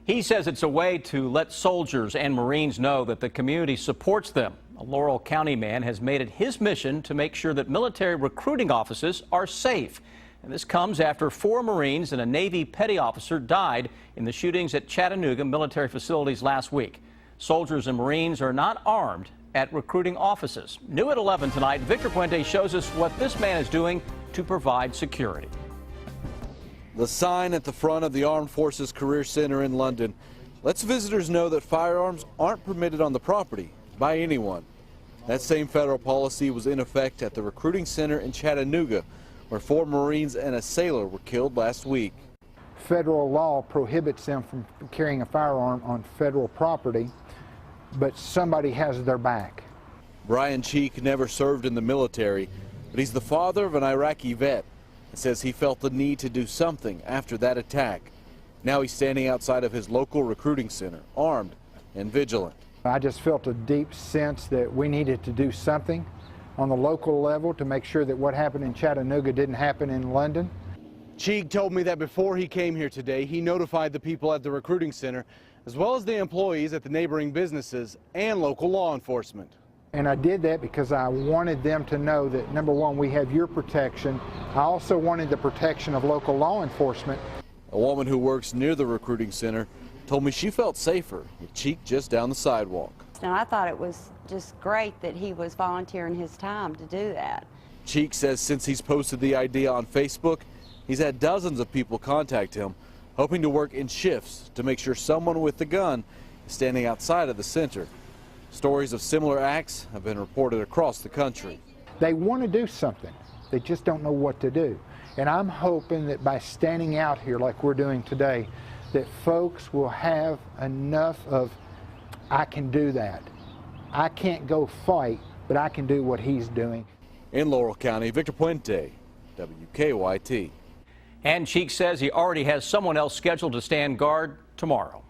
He says it's a way to let soldiers and Marines know that the community supports them. A Laurel County man has made it his mission to make sure that military recruiting offices are safe. And this comes after 4 Marines and a Navy petty officer died in the shootings at Chattanooga military facilities last week. Soldiers and Marines are not armed at recruiting offices. New at 11 tonight, Victor11 shows us what this man is doing to provide security. The sign at the front of the Armed Forces Career Center in London lets visitors know that firearms aren't permitted on the property by anyone. That same federal policy was in effect at the recruiting center in Chattanooga, where 4 Marines and a sailor were killed last week. Federal law prohibits them from carrying a firearm on federal property, but somebody has their back. Brian Cheek never served in the military, but he's the father of an Iraqi vet and says he felt the need to do something after that attack. Now he's standing outside of his local recruiting center, armed and vigilant. I just felt a deep sense that we needed to do something on the local level to make sure that what happened in Chattanooga didn't happen in London. Cheek told me that before he came here today, he notified the people at the recruiting center, as well as the employees at the neighboring businesses and local law enforcement. And I did that because I wanted them to know that, number one, we have your protection. I also wanted the protection of local law enforcement. A woman who works near the recruiting center told me she felt safer with Cheek just down the sidewalk. And I thought it was just great that he was volunteering his time to do that. Cheek says since he's posted the idea on Facebook, he's had dozens of people contact him, hoping to work in shifts to make sure someone with the gun is standing outside of the center. Stories of similar acts have been reported across the country. They want to do something. They just don't know what to do. And I'm hoping that by standing out here like we're doing today, that folks will have enough of, I can do that. I can't go fight, but I can do what he's doing. In Laurel County, Victor11, WKYT. And Cheek says he already has someone else scheduled to stand guard tomorrow.